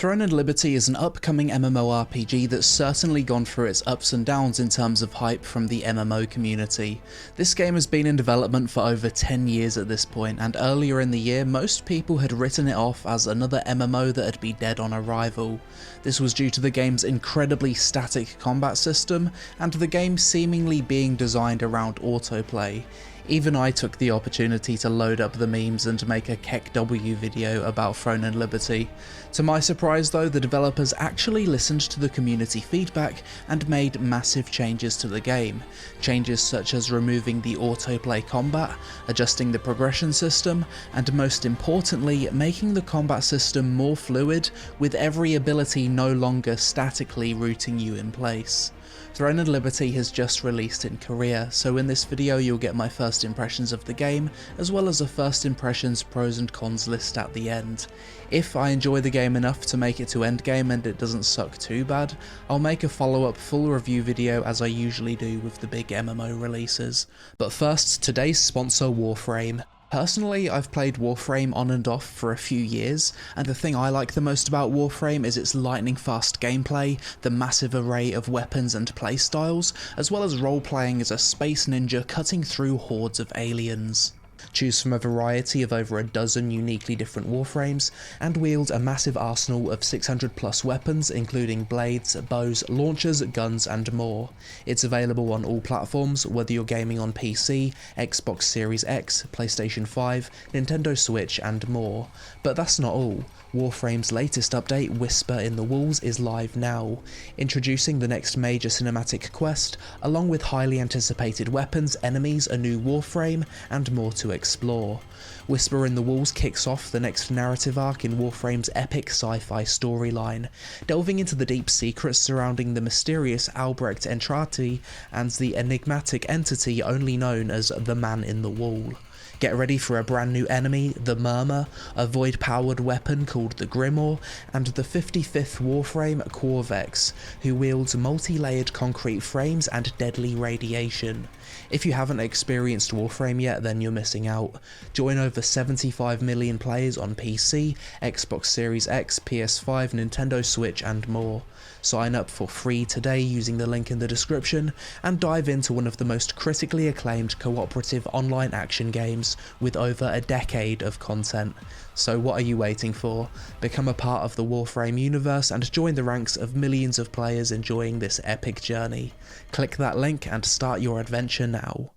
Throne and Liberty is an upcoming MMORPG that's certainly gone through its ups and downs in terms of hype from the MMO community. This game has been in development for over 10 years at this point, and earlier in the year most people had written it off as another MMO that would be dead on arrival. This was due to the game's incredibly static combat system, and the game seemingly being designed around autoplay. Even I took the opportunity to load up the memes and make a KEKW video about Throne and Liberty. To my surprise though, the developers actually listened to the community feedback and made massive changes to the game. Changes such as removing the autoplay combat, adjusting the progression system, and most importantly, making the combat system more fluid, with every ability no longer statically rooting you in place. Throne and Liberty has just released in Korea, so in this video you'll get my first impressions of the game, as well as a first impressions pros and cons list at the end. If I enjoy the game enough to make it to endgame and it doesn't suck too bad, I'll make a follow-up full review video as I usually do with the big MMO releases. But first, today's sponsor, Warframe. Personally, I've played Warframe on and off for a few years, and the thing I like the most about Warframe is its lightning fast gameplay, the massive array of weapons and playstyles, as well as role-playing as a space ninja cutting through hordes of aliens. Choose from a variety of over a dozen uniquely different Warframes, and wield a massive arsenal of 600 plus weapons including blades, bows, launchers, guns and more. It's available on all platforms, whether you're gaming on PC, Xbox Series X, PlayStation 5, Nintendo Switch and more. But that's not all. Warframe's latest update, Whisper in the Walls, is live now, introducing the next major cinematic quest, along with highly anticipated weapons, enemies, a new Warframe, and more to explore. Whisper in the Walls kicks off the next narrative arc in Warframe's epic sci-fi storyline, delving into the deep secrets surrounding the mysterious Albrecht Entrati and the enigmatic entity only known as the Man in the Wall. Get ready for a brand new enemy, the Murmur, a void-powered weapon called the Grimoire, and the 55th Warframe, Corvex, who wields multi-layered concrete frames and deadly radiation. If you haven't experienced Warframe yet, then you're missing out. Join over 75 million players on PC, Xbox Series X, PS5, Nintendo Switch and more. Sign up for free today using the link in the description, and dive into one of the most critically acclaimed cooperative online action games with over a decade of content. So what are you waiting for? Become a part of the Warframe universe and join the ranks of millions of players enjoying this epic journey. Click that link and start your adventure now.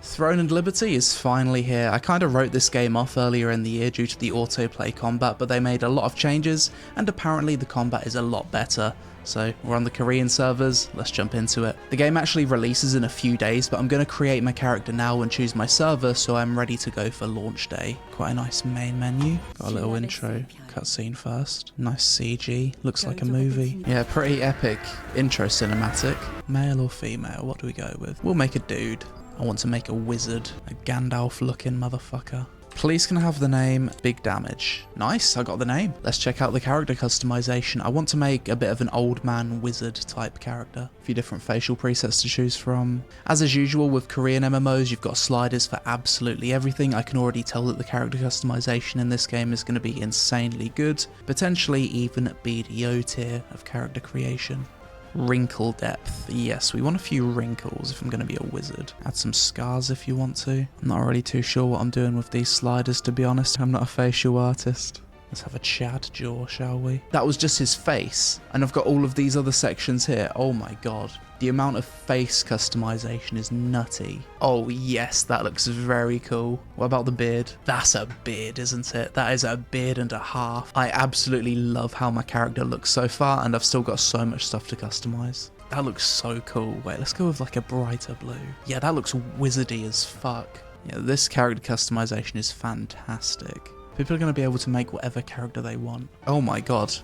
Throne and Liberty is finally here. I kind of wrote this game off earlier in the year due to the autoplay combat, but they made a lot of changes, and apparently the combat is a lot better. So we're on the Korean servers, let's jump into it. The game actually releases in a few days, but I'm going to create my character now and choose my server so I'm ready to go for launch day. Quite a nice main menu. Got a little intro cutscene first. Nice CG, looks like a movie. Yeah, pretty epic intro cinematic. Male or female, what do we go with? We'll make a dude. I want to make a wizard, a Gandalf looking motherfucker. Please can I have the name Big Damage. Nice, I got the name. Let's check out the character customization. I want to make a bit of an old man wizard type character. A few different facial presets to choose from. As is usual with Korean MMOs, you've got sliders for absolutely everything. I can already tell that the character customization in this game is going to be insanely good. Potentially even BDO tier of character creation. Wrinkle depth. Yes, we want a few wrinkles if I'm going to be a wizard. Add some scars if you want to. I'm not really too sure what I'm doing with these sliders, to be honest. I'm not a facial artist. Let's have a Chad jaw, shall we? That was just his face. And I've got all of these other sections here. Oh my god. The amount of face customization is nutty. Oh yes, that looks very cool. What about the beard? That's a beard, isn't it? That is a beard and a half. I absolutely love how my character looks so far, and I've still got so much stuff to customize. That looks so cool. Wait, let's go with like a brighter blue. Yeah, that looks wizardy as fuck. Yeah, this character customization is fantastic. People are going to be able to make whatever character they want. Oh my god.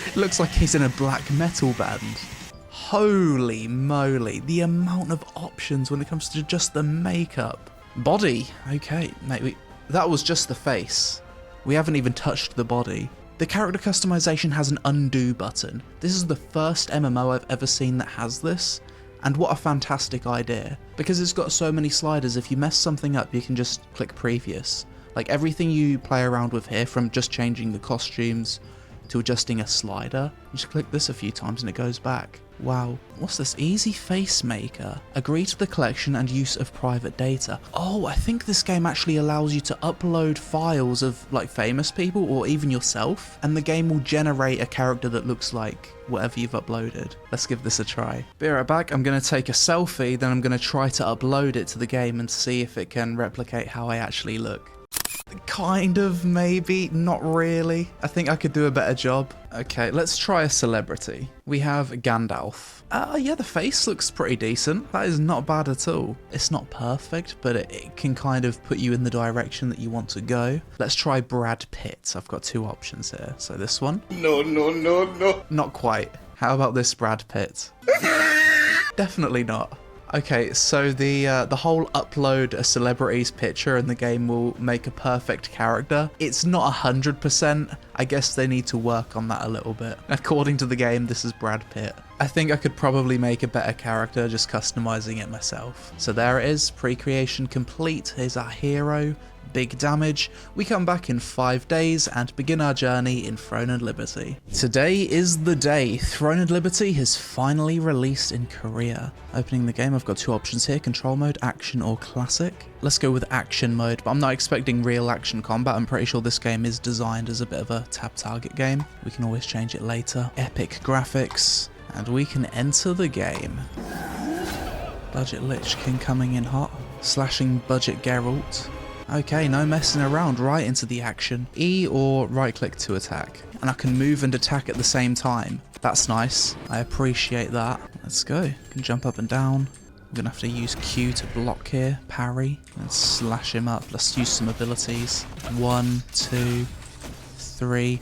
It looks like he's in a black metal band. Holy moly, the amount of options when it comes to just the makeup. Body, okay, mate, that was just the face. We haven't even touched the body. The character customization has an undo button. This is the first MMO I've ever seen that has this, and what a fantastic idea. Because it's got so many sliders, if you mess something up, you can just click previous. Like everything you play around with here, from just changing the costumes to adjusting a slider. You just click this a few times and it goes back. Wow. What's this? Easy face maker. Agree to the collection and use of private data. Oh, I think this game actually allows you to upload files of like famous people or even yourself, and the game will generate a character that looks like whatever you've uploaded. Let's give this a try. Be right back. I'm going to take a selfie, then I'm going to try to upload it to the game and see if it can replicate how I actually look. Kind of, maybe, not really. I think I could do a better job. Okay, let's try a celebrity. We have Gandalf. Yeah, the face looks pretty decent. That is not bad at all. It's not perfect, but it can kind of put you in the direction that you want to go. Let's try Brad Pitt. I've got two options here. So this one. No. Not quite. How about this Brad Pitt? Definitely not. Okay, so the whole upload a celebrity's picture and the game will make a perfect character. It's not 100%. I guess they need to work on that a little bit. According to the game, this is Brad Pitt. I think I could probably make a better character just customizing it myself. So there it is, pre-creation complete. Here's our hero. Big damage. We come back in 5 days and begin our journey in Throne and Liberty. Today is the day. Throne and Liberty has finally released in Korea. Opening the game, I've got two options here, control mode, action or classic. Let's go with action mode, but I'm not expecting real action combat. I'm pretty sure this game is designed as a bit of a tab target game. We can always change it later. Epic graphics, and we can enter the game. Budget Lich King coming in hot. Slashing budget Geralt. Okay, no messing around, right into the action. E or right click to attack. And I can move and attack at the same time. That's nice. I appreciate that. Let's go. Can jump up and down. I'm gonna have to use Q to block here. Parry. And slash him up. Let's use some abilities. 1, 2, 3.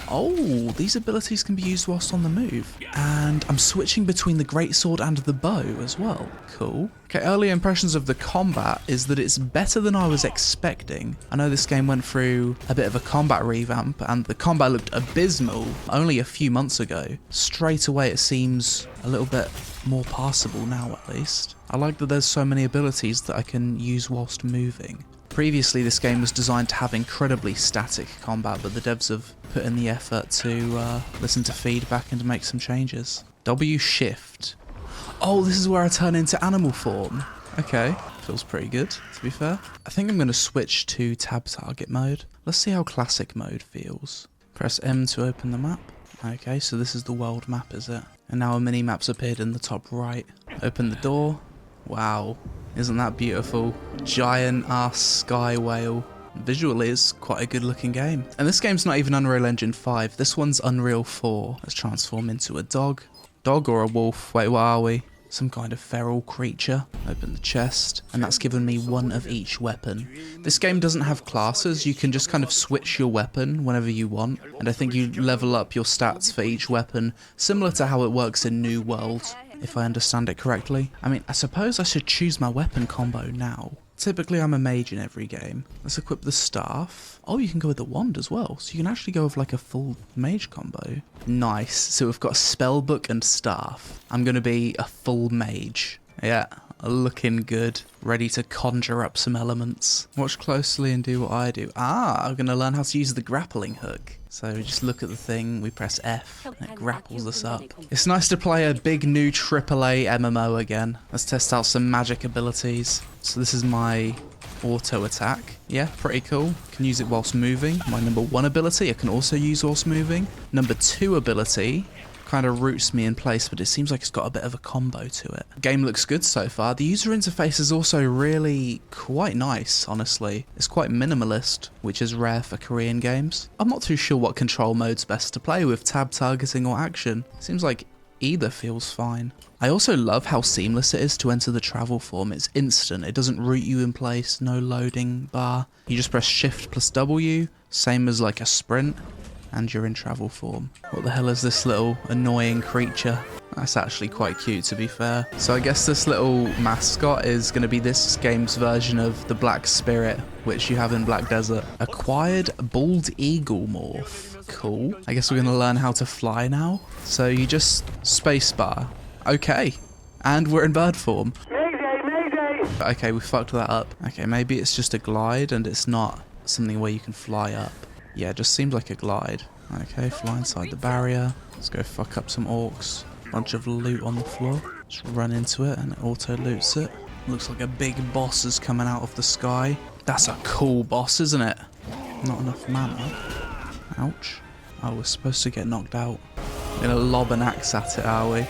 Oh, these abilities can be used whilst on the move. And I'm switching between the greatsword and the bow as well. Cool. Okay, early impressions of the combat is that it's better than I was expecting. I know this game went through a bit of a combat revamp and the combat looked abysmal only a few months ago. Straight away it seems a little bit more passable now at least. I like that there's so many abilities that I can use whilst moving. Previously, this game was designed to have incredibly static combat, but the devs have put in the effort to listen to feedback and make some changes. W shift. Oh, this is where I turn into animal form. Okay, feels pretty good, to be fair. I think I'm going to switch to tab target mode. Let's see how classic mode feels. Press M to open the map. Okay, so this is the world map, is it? And now a mini-map's appeared in the top right. Open the door. Wow. Isn't that beautiful? Giant ass sky whale. Visually, it's quite a good looking game. And this game's not even Unreal Engine 5. This one's Unreal 4. Let's transform into a dog. Dog or a wolf? Wait, what are we? Some kind of feral creature. Open the chest. And that's given me one of each weapon. This game doesn't have classes. You can just kind of switch your weapon whenever you want. And I think you level up your stats for each weapon, similar to how it works in New World, if I understand it correctly. I mean, I suppose I should choose my weapon combo now. Typically I'm a mage in every game. Let's equip the staff. Oh, you can go with the wand as well. So you can actually go with like a full mage combo. Nice. So we've got spellbook and staff. I'm going to be a full mage. Yeah, looking good. Ready to conjure up some elements. Watch closely and do what I do. Ah, I'm going to learn how to use the grappling hook. So we just look at the thing, we press F, and it grapples us up. It's nice to play a big new AAA MMO again. Let's test out some magic abilities. So this is my auto attack. Yeah, pretty cool. Can use it whilst moving. My number 1 ability I can also use whilst moving. Number 2 ability kind of roots me in place, but it seems like it's got a bit of a combo to it. Game looks good so far. The user interface is also really quite nice, honestly. It's quite minimalist, which is rare for Korean games. I'm not too sure what control mode's best to play with, tab targeting or action. Seems like either feels fine. I also love how seamless it is to enter the travel form. It's instant. It doesn't root you in place, no loading bar. You just press Shift plus W, same as like a sprint, and you're in travel form. What the hell is this little annoying creature? That's actually quite cute, to be fair. So I guess this little mascot is going to be this game's version of the Black Spirit, which you have in Black Desert. Acquired bald eagle morph. Cool. I guess we're going to learn how to fly now. So you just spacebar. Okay. And we're in bird form. Mayday, mayday! Okay, we fucked that up. Okay, maybe it's just a glide and it's not something where you can fly up. Yeah, it just seemed like a glide. Okay, fly inside the barrier. Let's go fuck up some orcs. Bunch of loot on the floor. Just run into it and it auto loots it. Looks like a big boss is coming out of the sky. That's a cool boss, isn't it? Not enough mana. Ouch. Oh, we're supposed to get knocked out. We're gonna lob an axe at it, are we?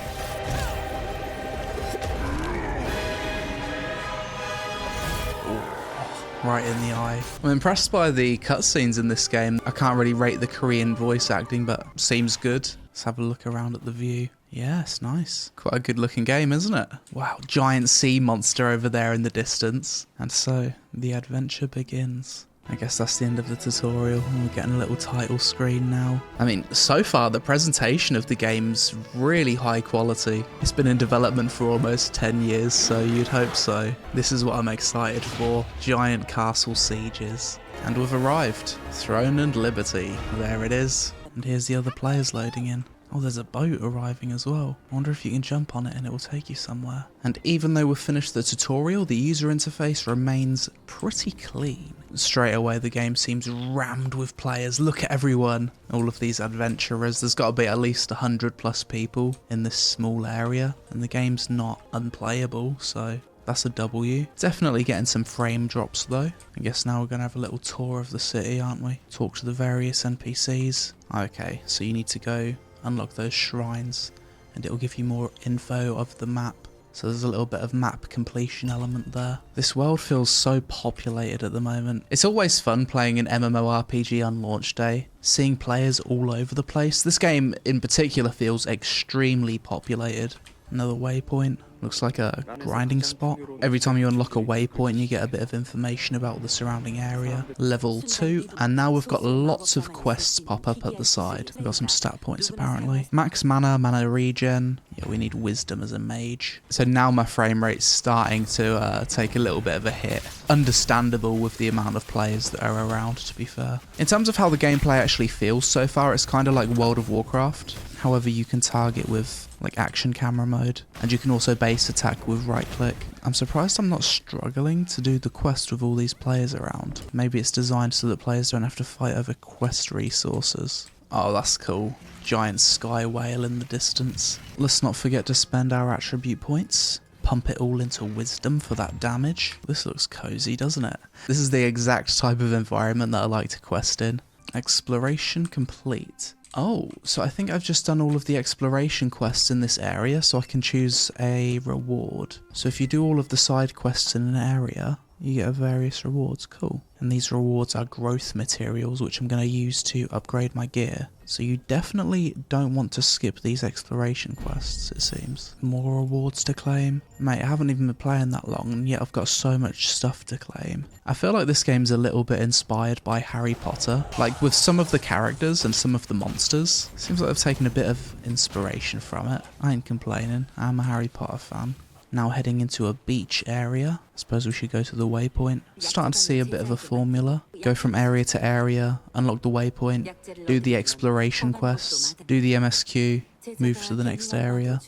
Right in the eye. I'm impressed by the cutscenes in this game. I can't really rate the Korean voice acting, but seems good. Let's have a look around at the view. Yeah, it's nice. Quite a good looking game, isn't it? Wow, giant sea monster over there in the distance. And so, the adventure begins. I guess that's the end of the tutorial, and we're getting a little title screen now. I mean, so far the presentation of the game's really high quality. It's been in development for almost 10 years, so you'd hope so. This is what I'm excited for. Giant castle sieges. And we've arrived. Throne and Liberty. There it is. And here's the other players loading in. Oh, there's a boat arriving as well. I wonder if you can jump on it and it will take you somewhere. And even though we've finished the tutorial, the user interface remains pretty clean. Straight away, the game seems rammed with players. Look at everyone. All of these adventurers. There's got to be at least 100 plus people in this small area. And the game's not unplayable, so that's a W. Definitely getting some frame drops though. I guess now we're going to have a little tour of the city, aren't we? Talk to the various NPCs. Okay, so you need to go unlock those shrines and it'll give you more info of the map. So there's a little bit of map completion element there. This world feels so populated at the moment. It's always fun playing an MMORPG on launch day, seeing players all over the place. This game in particular feels extremely populated. Another waypoint. Looks like a grinding spot. Every time you unlock a waypoint, you get a bit of information about the surrounding area. Level 2, and now we've got lots of quests pop up at the side. We've got some stat points apparently. Max mana, mana regen. Yeah, we need wisdom as a mage. So now my frame rate's starting to take a little bit of a hit. Understandable with the amount of players that are around, to be fair. In terms of how the gameplay actually feels so far, it's kind of like World of Warcraft. However, you can target with like action camera mode, and you can also base attack with right click. I'm surprised I'm not struggling to do the quest with all these players around. Maybe it's designed so that players don't have to fight over quest resources. Oh, that's cool. Giant sky whale in the distance. Let's not forget to spend our attribute points. Pump it all into wisdom for that damage. This looks cozy, doesn't it? This is the exact type of environment that I like to quest in. Exploration complete. Oh, so I think I've just done all of the exploration quests in this area, so I can choose a reward. So if you do all of the side quests in an area, you get various rewards. Cool. And these rewards are growth materials, which I'm going to use to upgrade my gear. So you definitely don't want to skip these exploration quests, it seems. More rewards to claim. Mate, I haven't even been playing that long, and yet I've got so much stuff to claim. I feel like this game's a little bit inspired by Harry Potter. Like, with some of the characters and some of the monsters. Seems like I've taken a bit of inspiration from it. I ain't complaining. I'm a Harry Potter fan. Now heading into a beach area. I suppose we should go to the waypoint. Starting to see a bit of a formula. Go from area to area, unlock the waypoint, do the exploration quests, do the MSQ, move to the next area.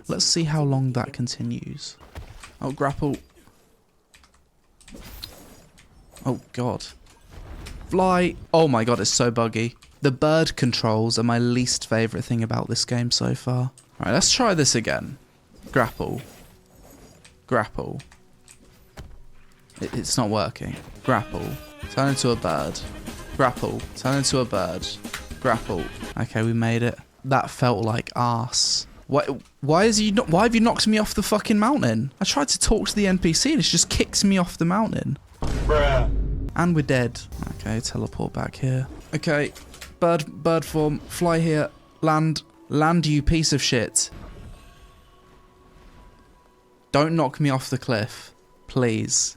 Let's see how long that continues. Oh, grapple. Oh god. Fly! Oh my god, it's so buggy. The bird controls are my least favourite thing about this game so far. Right, let's try this again. Grapple. Grapple. It's not working. Grapple. Turn into a bird. Grapple. Turn into a bird. Grapple. Okay, we made it. That felt like arse. Why have you knocked me off the fucking mountain? I tried to talk to the NPC and it's just kicked me off the mountain. Bruh. And we're dead. Okay, teleport back here. Okay, bird form. Fly here. Land. Land, you piece of shit. Don't knock me off the cliff. Please.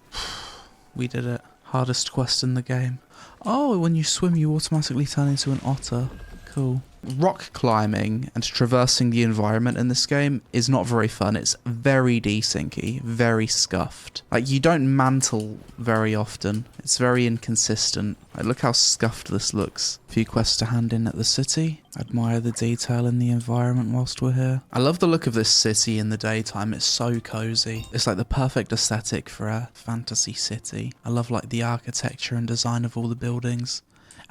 We did it. Hardest quest in the game. Oh, when you swim, you automatically turn into an otter. Cool. Rock climbing and traversing the environment in this game is not very fun. It's very desyncy, very scuffed. Like, you don't mantle very often. It's very inconsistent. Like, look how scuffed this looks. A few quests to hand in at the city. Admire the detail in the environment whilst we're here. I love the look of this city in the daytime. It's so cozy. It's like the perfect aesthetic for a fantasy city. I love like the architecture and design of all the buildings.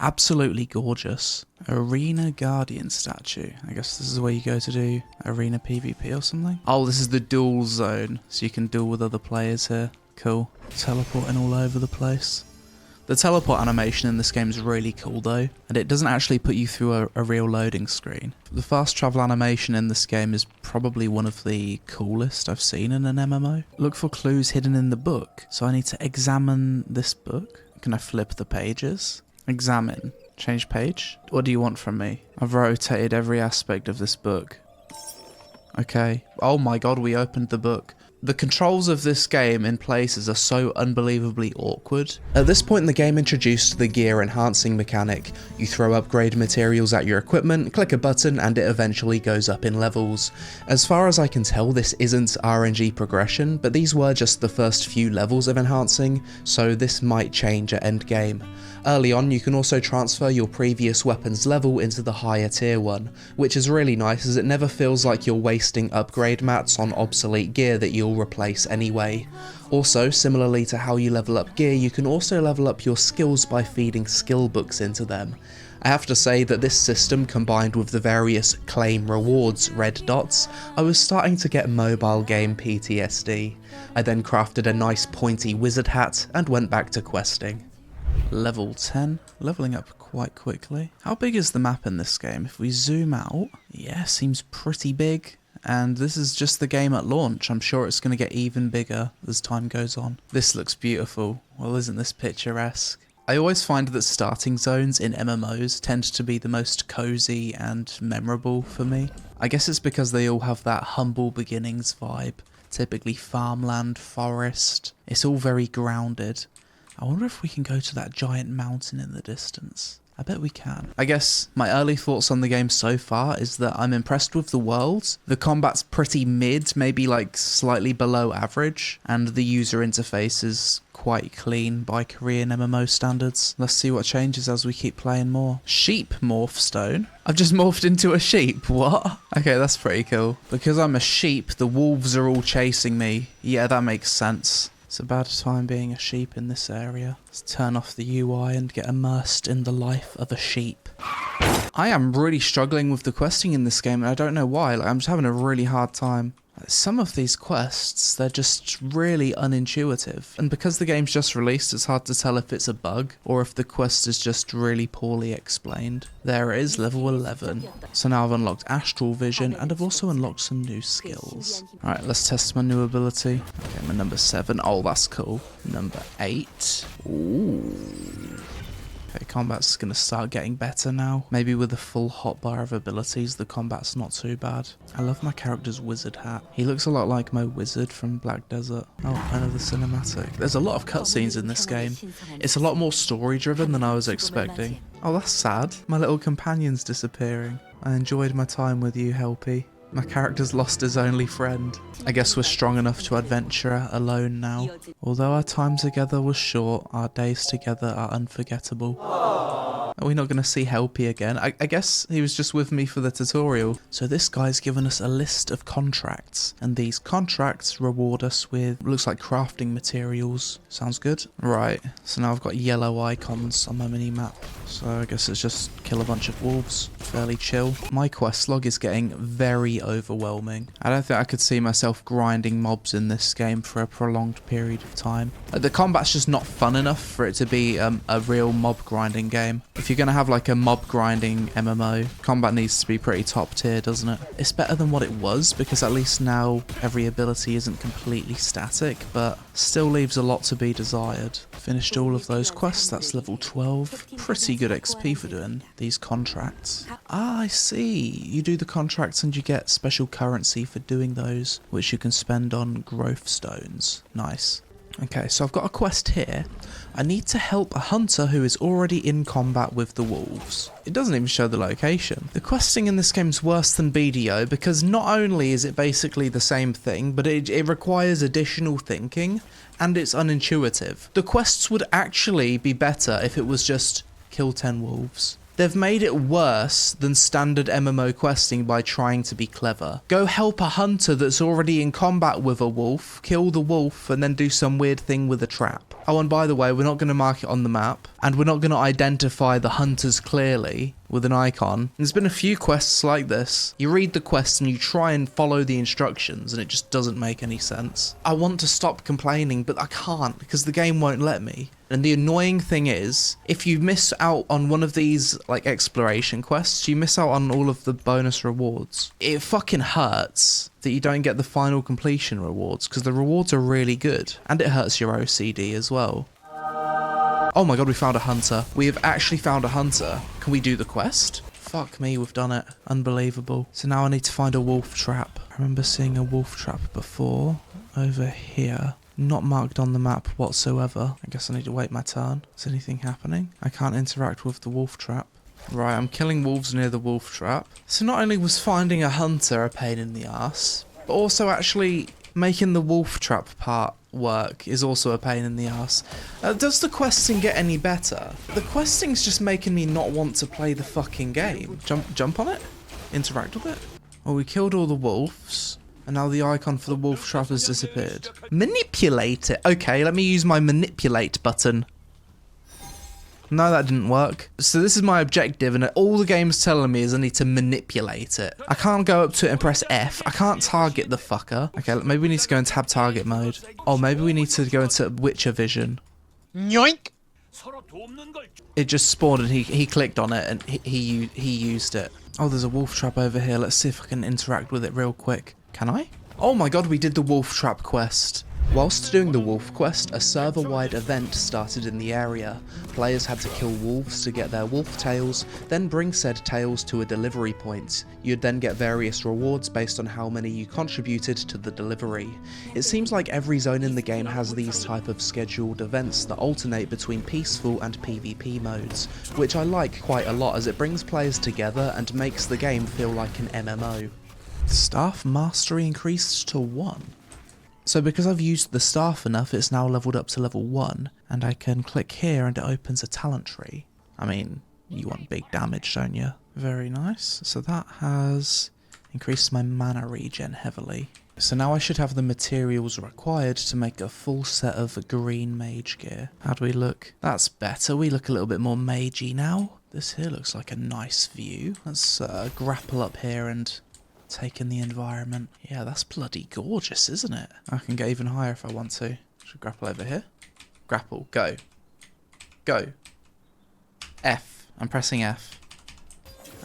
Absolutely gorgeous. Arena Guardian statue. I guess this is where you go to do arena PvP or something. Oh, this is the duel zone, so you can duel with other players here. Cool. Teleporting all over the place. The teleport animation in this game is really cool though, and it doesn't actually put you through a real loading screen. The fast travel animation in this game is probably one of the coolest I've seen in an MMO. Look for clues hidden in the book, so I need to examine this book. Can I flip the pages? Examine. Change page? What do you want from me? I've rotated every aspect of this book. Okay. Oh my god, we opened the book. The controls of this game in places are so unbelievably awkward. At this point in the game introduced the gear enhancing mechanic. You throw upgrade materials at your equipment, click a button and it eventually goes up in levels. As far as I can tell, this isn't RNG progression, but these were just the first few levels of enhancing, so this might change at end game. Early on, you can also transfer your previous weapon's level into the higher tier one, which is really nice as it never feels like you're wasting upgrade mats on obsolete gear that you'll replace anyway. Also, similarly to how you level up gear, you can also level up your skills by feeding skill books into them. I have to say that this system, combined with the various claim rewards red dots, I was starting to get mobile game PTSD. I then crafted a nice pointy wizard hat and went back to questing. Level 10, leveling up quite quickly. How big is the map in this game? If we zoom out, yeah, seems pretty big. And this is just the game at launch. I'm sure it's going to get even bigger as time goes on. This looks beautiful. Well, isn't this picturesque? I always find that starting zones in MMOs tend to be the most cozy and memorable for me. I guess it's because they all have that humble beginnings vibe. Typically farmland, forest. It's all very grounded. I wonder if we can go to that giant mountain in the distance. I bet we can. I guess my early thoughts on the game so far is that I'm impressed with the world. The combat's pretty mid, maybe like slightly below average, and the user interface is quite clean by Korean MMO standards. Let's see what changes as we keep playing more. Sheep morph stone. I've just morphed into a sheep. What? Okay, that's pretty cool. Because I'm a sheep, the wolves are all chasing me. Yeah, that makes sense. It's a bad time being a sheep in this area. Let's turn off the UI and get immersed in the life of a sheep. I am really struggling with the questing in this game and I don't know why. I'm just having a really hard time. Some of these quests, they're just really unintuitive. And because the game's just released, it's hard to tell if it's a bug or if the quest is just really poorly explained. There it is, level 11. So now I've unlocked Astral Vision and I've also unlocked some new skills. Alright, let's test my new ability. Okay, my number 7. Oh, that's cool. Number 8. Ooh. Okay, combat's gonna start getting better now. Maybe with a full hotbar of abilities, the combat's not too bad. I love my character's wizard hat. He looks a lot like my wizard from Black Desert. Oh, another cinematic. There's a lot of cutscenes in this game. It's a lot more story driven than I was expecting. Oh, that's sad. My little companion's disappearing. I enjoyed my time with you, Helpy. My character's lost his only friend. I guess we're strong enough to adventure alone now. Although our time together was short, our days together are unforgettable. Are we not going to see Helpy again? I guess he was just with me for the tutorial. So this guy's given us a list of contracts. And these contracts reward us with, looks like crafting materials. Sounds good? Right, so now I've got yellow icons on my mini-map. So I guess it's just kill a bunch of wolves. Fairly chill. My quest log is getting very overwhelming. I don't think I could see myself grinding mobs in this game for a prolonged period of time. The combat's just not fun enough for it to be a real mob grinding game. If you're going to have like a mob grinding MMO, combat needs to be pretty top tier, doesn't it? It's better than what it was because at least now every ability isn't completely static, but still leaves a lot to be desired. Finished all of those quests, that's level 12. Pretty good XP for doing these contracts. Ah, I see. You do the contracts and you get special currency for doing those, which you can spend on growth stones. Nice. Okay, so I've got a quest here. I need to help a hunter who is already in combat with the wolves. It doesn't even show the location. The questing in this game is worse than BDO because not only is it basically the same thing, but it requires additional thinking and it's unintuitive. The quests would actually be better if it was just kill 10 wolves. They've made it worse than standard MMO questing by trying to be clever. Go help a hunter that's already in combat with a wolf, kill the wolf, and then do some weird thing with a trap. Oh, and by the way, we're not going to mark it on the map, and we're not going to identify the hunters clearly with an icon. There's been a few quests like this. You read the quest and you try and follow the instructions, and it just doesn't make any sense. I want to stop complaining, but I can't because the game won't let me. And the annoying thing is, if you miss out on one of these like exploration quests, you miss out on all of the bonus rewards. It fucking hurts that you don't get the final completion rewards because the rewards are really good, and it hurts your OCD as well. Oh my god, we found a hunter. We have actually found a hunter. Can we do the quest? Fuck me, we've done it. Unbelievable. So now I need to find a wolf trap. I remember seeing a wolf trap before. Over here. Not marked on the map whatsoever. I guess I need to wait my turn. Is anything happening? I can't interact with the wolf trap. Right, I'm killing wolves near the wolf trap. So not only was finding a hunter a pain in the ass, but also actually making the wolf trap part work is also a pain in the ass. Does the questing get any better? The questing's just making me not want to play the fucking game. Jump on it? Interact with it? Well, we killed all the wolves. And now the icon for the wolf trap has disappeared. Manipulate it. Okay, let me use my manipulate button. No, that didn't work. So this is my objective, and all the game's telling me is I need to manipulate it. I can't go up to it and press F. I can't target the fucker. Okay, maybe we need to go into tab target mode. Oh, maybe we need to go into Witcher vision. Yoink! It just spawned and he clicked on it and he used it. Oh, there's a wolf trap over here. Let's see if I can interact with it real quick. Can I? Oh my god, we did the wolf trap quest. Whilst doing the wolf quest, a server-wide event started in the area. Players had to kill wolves to get their wolf tails, then bring said tails to a delivery point. You'd then get various rewards based on how many you contributed to the delivery. It seems like every zone in the game has these type of scheduled events that alternate between peaceful and PvP modes, which I like quite a lot as it brings players together and makes the game feel like an MMO. Staff mastery increased to 1. So because I've used the staff enough, it's now leveled up to level 1, and I can click here and it opens a talent tree. I mean, you want big damage, don't you? Very nice. So that has increased my mana regen heavily. So now I should have the materials required to make a full set of green mage gear. How do we look? That's better. We look a little bit more magey now. This here looks like a nice view. Let's grapple up here and take in the environment. Yeah, that's bloody gorgeous, isn't it? I can get even higher if I want to. Should grapple over here. Grapple. Go. Go. F. I'm pressing F.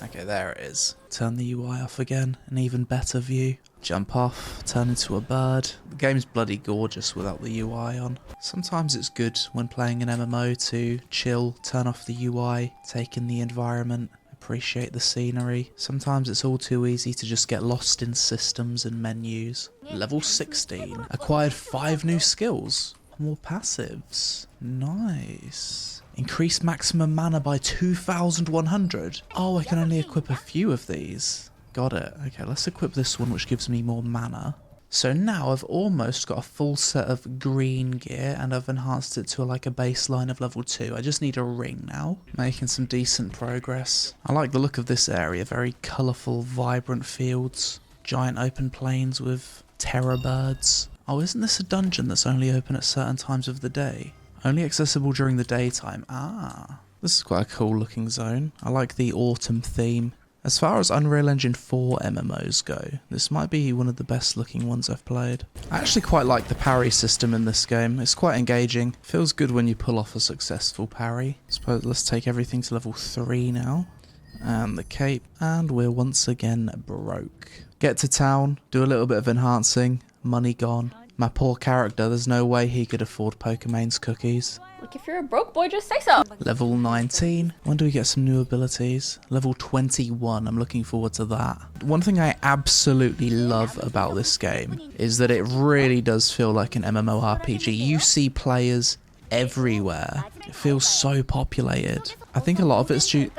Okay, there it is. Turn the UI off again. An even better view. Jump off. Turn into a bird. The game's bloody gorgeous without the UI on. Sometimes it's good when playing an MMO to chill, turn off the UI, take in the environment, appreciate the scenery. Sometimes it's all too easy to just get lost in systems and menus. Level 16. Acquired 5 new skills. More passives. Nice. Increased maximum mana by 2,100. Oh, I can only equip a few of these. Got it. Okay, let's equip this one, which gives me more mana. So now I've almost got a full set of green gear, and I've enhanced it to like a baseline of level 2. I just need a ring now. Making some decent progress. I like the look of this area. Very colourful, vibrant fields. Giant open plains with terror birds. Oh, isn't this a dungeon that's only open at certain times of the day? Only accessible during the daytime. Ah, this is quite a cool looking zone. I like the autumn theme. As far as Unreal Engine 4 MMOs go, this might be one of the best looking ones I've played. I actually quite like the parry system in this game. It's quite engaging. Feels good when you pull off a successful parry. Suppose let's take everything to level 3 now. And the cape. And we're once again broke. Get to town, do a little bit of enhancing, money gone. My poor character, there's no way he could afford Pokemane's cookies. Look, if you're a broke boy, just say so. Level 19. When do we get some new abilities? Level 21. I'm looking forward to that. One thing I absolutely love about this game is that it really does feel like an MMORPG. You see players everywhere. It feels so populated. I think a lot of it's due...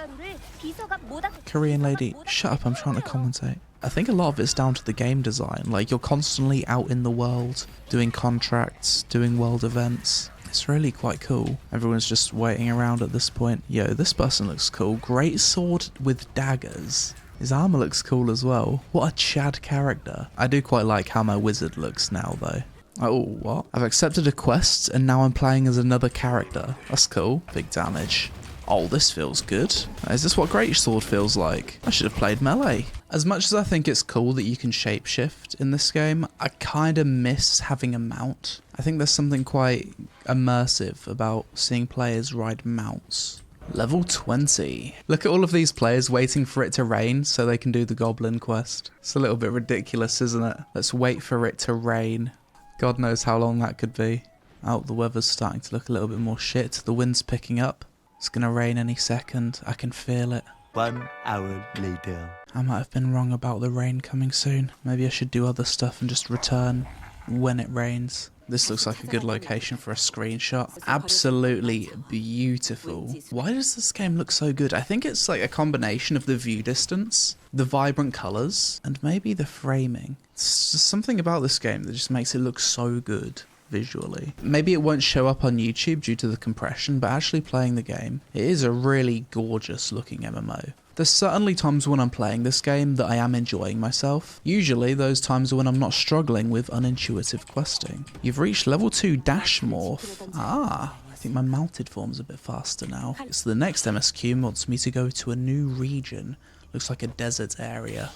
Korean lady, shut up, I'm trying to commentate. I think a lot of it's down to the game design. Like, you're constantly out in the world, doing contracts, doing world events. It's really quite cool. Everyone's just waiting around at this point. Yo, this person looks cool. Great sword with daggers. His armor looks cool as well. What a Chad character. I do quite like how my wizard looks now though. Oh, what? I've accepted a quest and now I'm playing as another character. That's cool. Big damage. Oh, this feels good. Is this what Greatsword feels like? I should have played melee. As much as I think it's cool that you can shapeshift in this game, I kind of miss having a mount. I think there's something quite immersive about seeing players ride mounts. Level 20. Look at all of these players waiting for it to rain so they can do the goblin quest. It's a little bit ridiculous, isn't it? Let's wait for it to rain. God knows how long that could be. Oh, the weather's starting to look a little bit more shit. The wind's picking up. It's gonna rain any second. I can feel it. 1 hour later. I might have been wrong about the rain coming soon. Maybe I should do other stuff and just return when it rains. This looks like a good location for a screenshot. Absolutely beautiful. Why does this game look so good? I think it's like a combination of the view distance, the vibrant colours, and maybe the framing. It's just something about this game that just makes it look so good visually. Maybe it won't show up on YouTube due to the compression, but actually playing the game, it is a really gorgeous looking MMO. There's certainly times when I'm playing this game that I am enjoying myself. Usually those times are when I'm not struggling with unintuitive questing. You've reached level 2 dash morph. Ah, I think my mounted form's a bit faster now. So the next MSQ wants me to go to a new region. Looks like a desert area.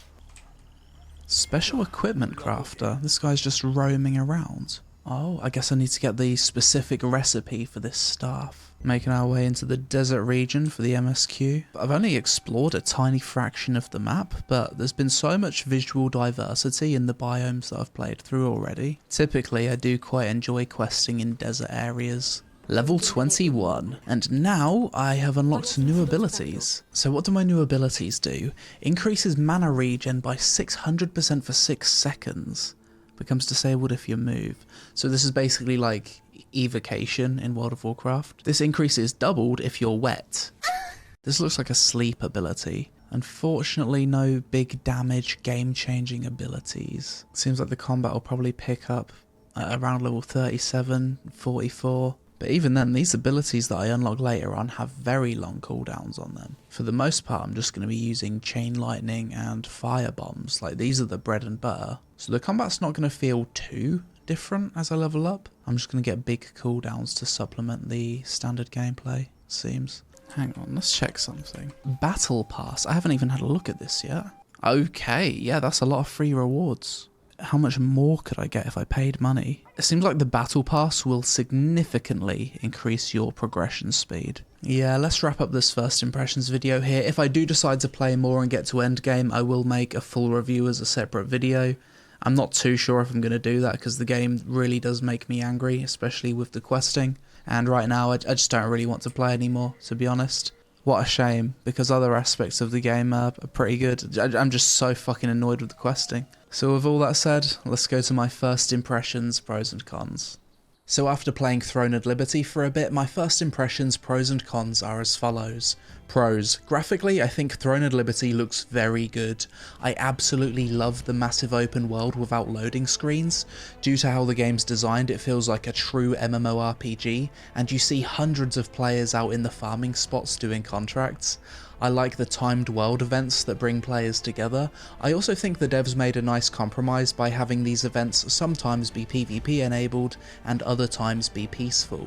Special equipment crafter. This guy's just roaming around. Oh, I guess I need to get the specific recipe for this staff. Making our way into the desert region for the MSQ. I've only explored a tiny fraction of the map, but there's been so much visual diversity in the biomes that I've played through already. Typically, I do quite enjoy questing in desert areas. Level 21, and now I have unlocked new abilities. So what do my new abilities do? Increases mana regen by 600% for 6 seconds. Becomes disabled if you move. So this is basically like evocation in World of Warcraft. This increase is doubled if you're wet. This looks like a sleep ability. Unfortunately, no big damage, game-changing abilities. Seems like the combat will probably pick up at around level 37, 44. But even then, these abilities that I unlock later on have very long cooldowns on them. For the most part, I'm just going to be using chain lightning and fire bombs. Like, these are the bread and butter. So the combat's not going to feel too different as I level up. I'm just going to get big cooldowns to supplement the standard gameplay, it seems. Hang on, let's check something. Battle Pass. I haven't even had a look at this yet. Okay, yeah, that's a lot of free rewards. How much more could I get if I paid money? It seems like the Battle Pass will significantly increase your progression speed. Yeah, let's wrap up this first impressions video here. If I do decide to play more and get to endgame, I will make a full review as a separate video. I'm not too sure if I'm going to do that because the game really does make me angry, especially with the questing. And right now, I just don't really want to play anymore, to be honest. What a shame, because other aspects of the game are pretty good. I'm just so fucking annoyed with the questing. So with all that said, let's go to my first impressions, pros and cons. So after playing Throne of Liberty for a bit, my first impressions, pros and cons are as follows. Pros. Graphically, I think Throne of Liberty looks very good. I absolutely love the massive open world without loading screens. Due to how the game's designed, it feels like a true MMORPG, and you see hundreds of players out in the farming spots doing contracts. I like the timed world events that bring players together. I also think the devs made a nice compromise by having these events sometimes be PvP enabled and other times be peaceful.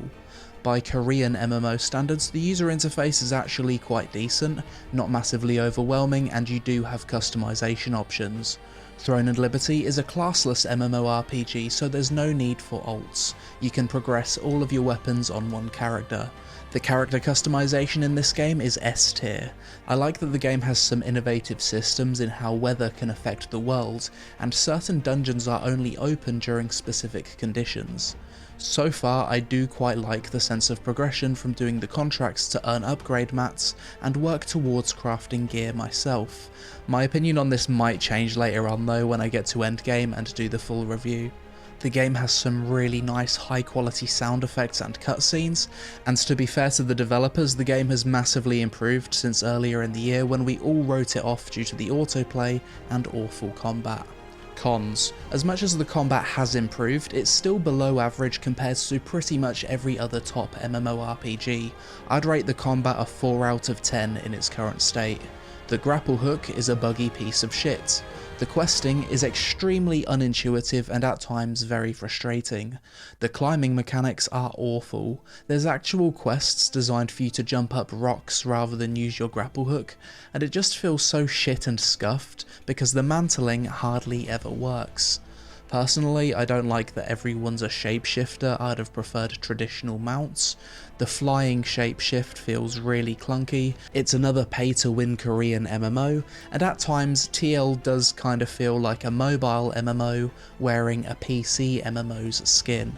By Korean MMO standards, the user interface is actually quite decent, not massively overwhelming, and you do have customization options. Throne of Liberty is a classless MMORPG, so there's no need for ults. You can progress all of your weapons on one character. The character customization in this game is S tier. I like that the game has some innovative systems in how weather can affect the world, and certain dungeons are only open during specific conditions. So far, I do quite like the sense of progression from doing the contracts to earn upgrade mats and work towards crafting gear myself. My opinion on this might change later on though when I get to endgame and do the full review. The game has some really nice high quality sound effects and cutscenes, and to be fair to the developers, the game has massively improved since earlier in the year when we all wrote it off due to the autoplay and awful combat. Cons. As much as the combat has improved, it's still below average compared to pretty much every other top MMORPG. I'd rate the combat a 4 out of 10 in its current state. The grapple hook is a buggy piece of shit. The questing is extremely unintuitive and at times very frustrating. The climbing mechanics are awful. There's actual quests designed for you to jump up rocks rather than use your grapple hook, and it just feels so shit and scuffed because the mantling hardly ever works. Personally, I don't like that everyone's a shapeshifter. I'd have preferred traditional mounts. The flying shapeshift feels really clunky. It's another pay-to-win Korean MMO, and at times TL does kind of feel like a mobile MMO wearing a PC MMO's skin.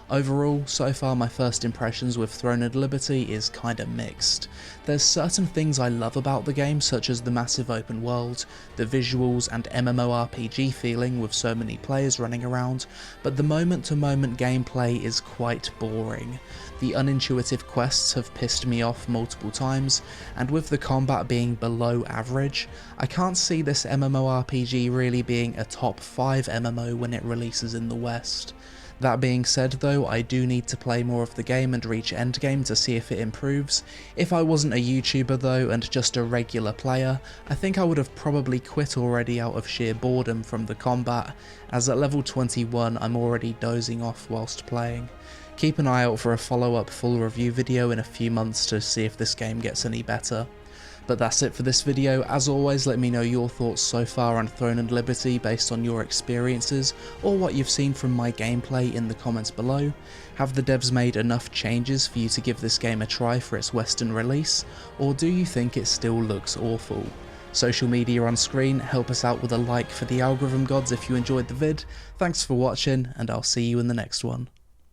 Overall, so far my first impressions with Throne and Liberty is kinda mixed. There's certain things I love about the game, such as the massive open world, the visuals and MMORPG feeling with so many players running around, but the moment-to-moment gameplay is quite boring. The unintuitive quests have pissed me off multiple times, and with the combat being below average, I can't see this MMORPG really being a top 5 MMO when it releases in the West. That being said though, I do need to play more of the game and reach endgame to see if it improves. If I wasn't a YouTuber though and just a regular player, I think I would have probably quit already out of sheer boredom from the combat, as at level 21 I'm already dozing off whilst playing. Keep an eye out for a follow-up full review video in a few months to see if this game gets any better. But that's it for this video. As always, let me know your thoughts so far on Throne and Liberty based on your experiences, or what you've seen from my gameplay in the comments below. Have the devs made enough changes for you to give this game a try for its Western release, or do you think it still looks awful? Social media on screen, help us out with a like for the algorithm gods if you enjoyed the vid. Thanks for watching, and I'll see you in the next one.